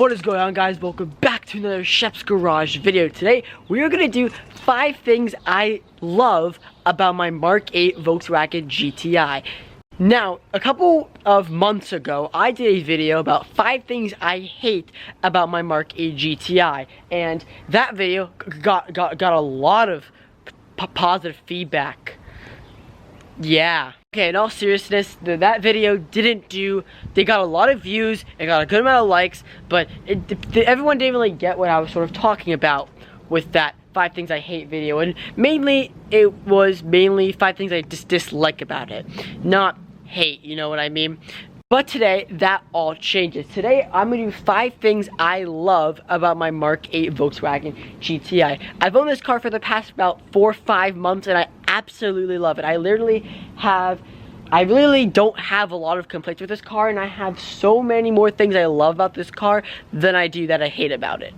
What is going on, guys? Welcome back to another Chef's Garage video. Today we are going to do 5 things I love about my Mark 8 Volkswagen GTI. Now, a couple of months ago, I did a video about 5 things I hate about my Mark 8 GTI, and that video got a lot of positive feedback. Yeah. Okay, in all seriousness, that video they got a lot of views, it got a good amount of likes, but everyone didn't really get what I was sort of talking about with that 5 things I hate video. And mainly, it was 5 things I dislike about it, not hate, you know what I mean? But today, that all changes. Today, I'm gonna do 5 things I love about my Mark 8 Volkswagen GTI. I've owned this car for the past about 4 or 5 months, and I absolutely love it. I really don't have a lot of complaints with this car, and I have so many more things I love about this car than I do that I hate about it.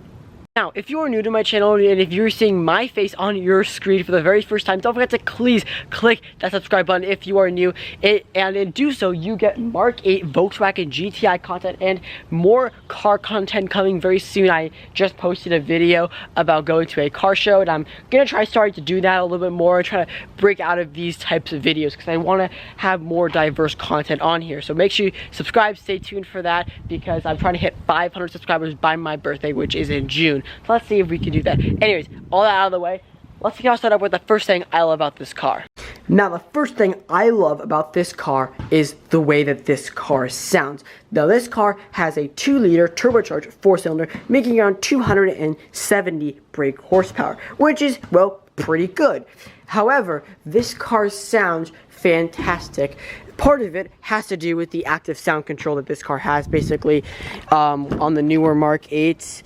Now, if you are new to my channel and if you're seeing my face on your screen for the very first time, don't forget to please click that subscribe button if you are new. And in do so, you get Mark 8 Volkswagen GTI content and more car content coming very soon. I just posted a video about going to a car show, and I'm gonna try starting to do that a little bit more, try to break out of these types of videos because I want to have more diverse content on here. So make sure you subscribe, stay tuned for that, because I'm trying to hit 500 subscribers by my birthday, which is in June. So let's see if we can do that. Anyways, all that out of the way, let's start up with the first thing I love about this car. Now, the first thing I love about this car is the way that this car sounds. Now, this car has a 2-liter turbocharged 4-cylinder, making around 270 brake horsepower, which is, well, pretty good. However, this car sounds fantastic. Part of it has to do with the active sound control that this car has. Basically, on the newer Mark 8s,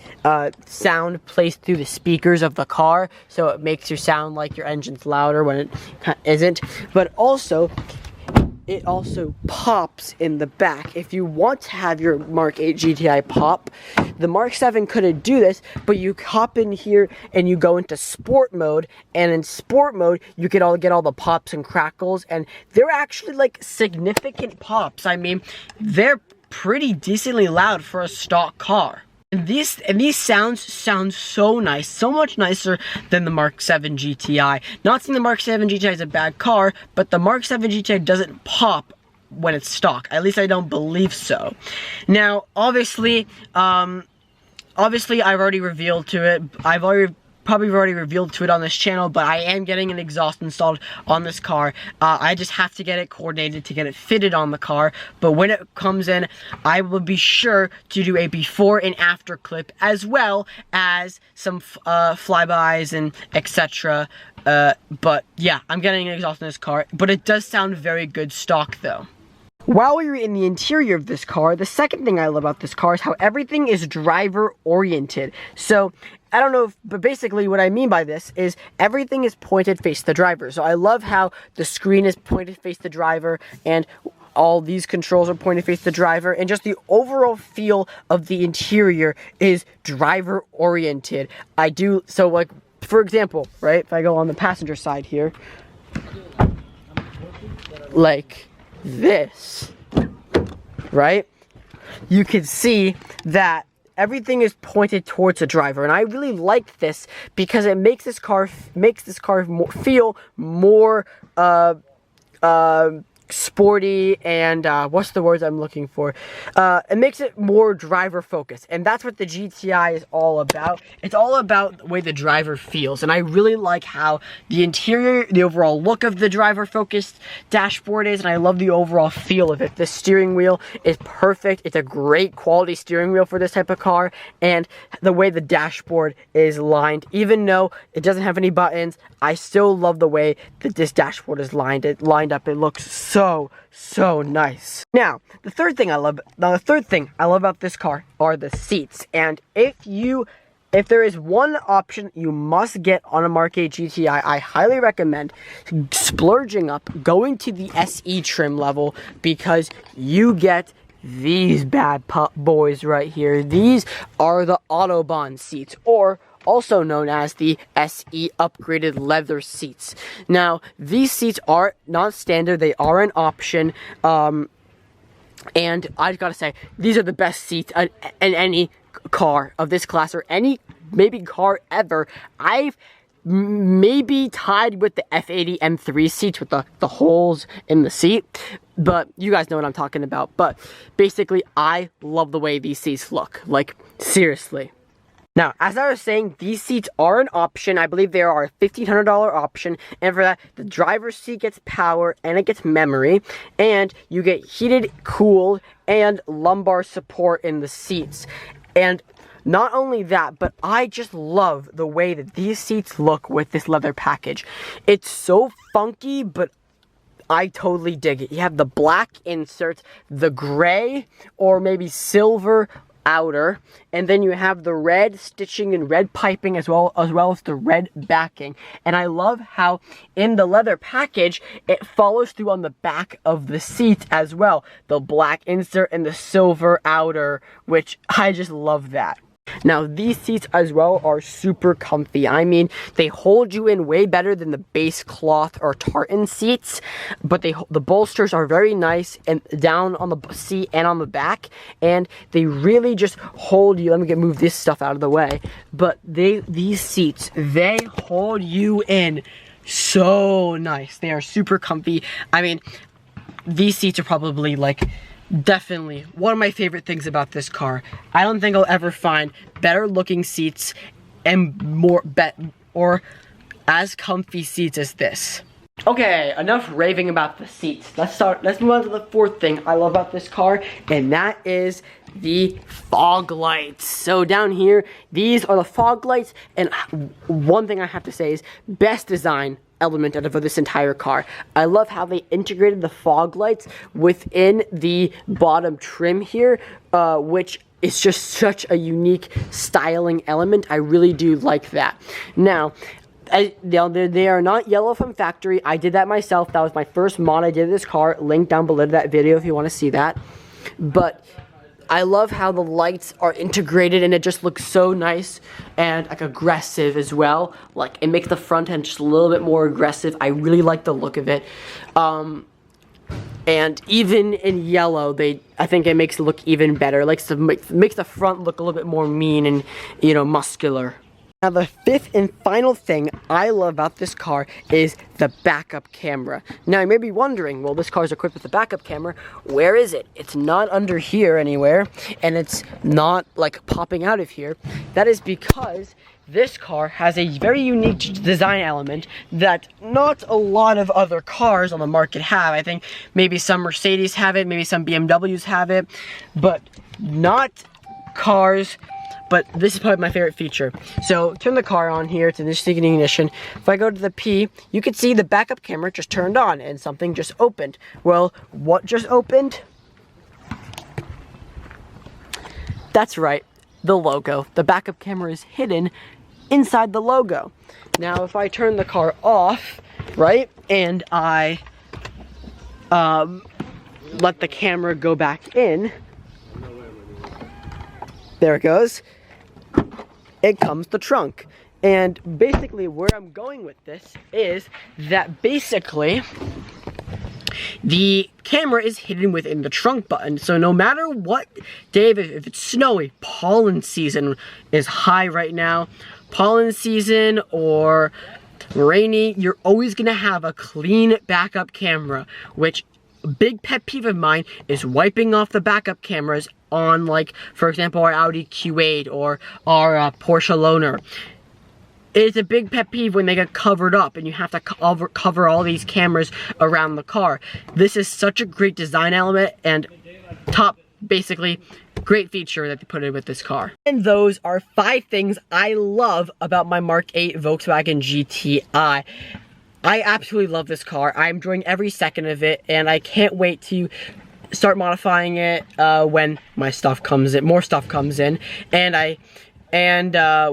sound plays through the speakers of the car, so it makes you sound like your engine's louder when it isn't. But also, it also pops in the back. If you want to have your Mark 8 GTI pop, the Mark 7 couldn't do this, but you hop in here and you go into sport mode, and in sport mode, you get all the pops and crackles, and they're actually like significant pops. I mean, they're pretty decently loud for a stock car. And these sounds sound so nice, so much nicer than the Mark 7 GTI. Not saying the Mark 7 GTI is a bad car, but the Mark 7 GTI doesn't pop when it's stock. At least I don't believe so. Now, obviously I've already revealed to it. I've probably already revealed to it on this channel, but I am getting an exhaust installed on this car. I just have to get it coordinated to get it fitted on the car, but when it comes in, I will be sure to do a before and after clip, as well as some flybys and etc. But yeah, I'm getting an exhaust in this car, but it does sound very good stock though. While we were in the interior of this car, the second thing I love about this car is how everything is driver oriented. So, I don't know, but basically what I mean by this is everything is pointed face the driver. So I love how the screen is pointed face the driver, and all these controls are pointed face the driver, and just the overall feel of the interior is driver oriented. So like, for example, right, if I go on the passenger side here, like this, right, you can see that everything is pointed towards the driver, and I really like this because it makes this car feel more sporty, and what's the words I'm looking for? It makes it more driver focused, and that's what the GTI is all about. It's all about the way the driver feels, and I really like how the interior, the overall look of the driver focused dashboard is, and I love the overall feel of it. The steering wheel is perfect. It's a great quality steering wheel for this type of car, and the way the dashboard is lined, even though it doesn't have any buttons, I still love the way that this dashboard is lined up. It looks so nice. Now, the third thing I love about this car are the seats. And if there is one option you must get on a Mark 8 GTI, I highly recommend splurging up, going to the SE trim level, because you get these bad boys right here. These are the Autobahn seats, or also known as the SE upgraded leather seats. Now, these seats are not standard, they are an option, and I've got to say, these are the best seats in any car of this class, or any maybe car ever, I've maybe tied with the F80 M3 seats with the holes in the seat, but you guys know what I'm talking about. But basically, I love the way these seats look, like seriously. Now, as I was saying, these seats are an option. I believe they are a $1,500 option, and for that, the driver's seat gets power, and it gets memory, and you get heated, cooled, and lumbar support in the seats. And not only that, but I just love the way that these seats look with this leather package. It's so funky, but I totally dig it. You have the black inserts, the gray, or maybe silver outer, and then you have the red stitching and red piping as well as the red backing. And I love how in the leather package it follows through on the back of the seat as well, the black insert and the silver outer, which I just love that. Now, these seats as well are super comfy. I mean, they hold you in way better than the base cloth or tartan seats, but the bolsters are very nice and down on the seat and on the back, and they really just hold you. Let me move this stuff out of the way. But these seats, they hold you in so nice. They are super comfy. I mean, these seats are probably like definitely one of my favorite things about this car. I don't think I'll ever find better looking seats and more or as comfy seats as this. Okay, enough raving about the seats. Let's move on to the fourth thing I love about this car, and that is the fog lights. So down here, these are the fog lights, and one thing I have to say is best design element out of this entire car. I love how they integrated the fog lights within the bottom trim here, which is just such a unique styling element. I really do like that. Now, they are not yellow from factory. I did that myself. That was my first mod I did of this car. Link down below to that video if you want to see that. But I love how the lights are integrated, and it just looks so nice and like aggressive as well. Like, it makes the front end just a little bit more aggressive. I really like the look of it. And even in yellow, I think it makes it look even better. Like, makes the front look a little bit more mean and, you know, muscular. Now, the fifth and final thing I love about this car is the backup camera. Now, you may be wondering, well, this car is equipped with a backup camera. Where is it? It's not under here anywhere, and it's not, like, popping out of here. That is because this car has a very unique design element that not a lot of other cars on the market have. I think maybe some Mercedes have it, maybe some BMWs have it, but not cars. But this is probably my favorite feature. So, turn the car on here, it's in this ignition. If I go to the P, you can see the backup camera just turned on and something just opened. Well, what just opened? That's right, the logo. The backup camera is hidden inside the logo. Now, if I turn the car off, right, and I let the camera go back in, there it goes. It comes the trunk. And basically where I'm going with this is that basically the camera is hidden within the trunk button. So no matter what day, if it's snowy, pollen season is high right now, pollen season or rainy, you're always gonna have a clean backup camera, which a big pet peeve of mine is wiping off the backup cameras on, like, for example, our Audi Q8 or our Porsche Loaner. It's a big pet peeve when they get covered up and you have to cover all these cameras around the car. This is such a great design element and basically great feature that they put in with this car. And those are 5 things I love about my Mark 8 Volkswagen GTI. I absolutely love this car. I'm enjoying every second of it, and I can't wait to start modifying it when my stuff comes in, more stuff comes in, and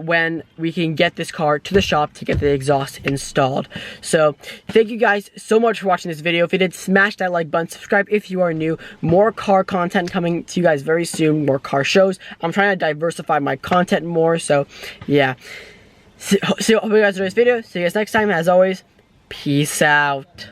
when we can get this car to the shop to get the exhaust installed. So thank you guys so much for watching this video. If you did, smash that like button, subscribe if you are new. More car content coming to you guys very soon, more car shows. I'm trying to diversify my content more, so yeah. So hope you guys enjoyed this video. See you guys next time. As always, peace out.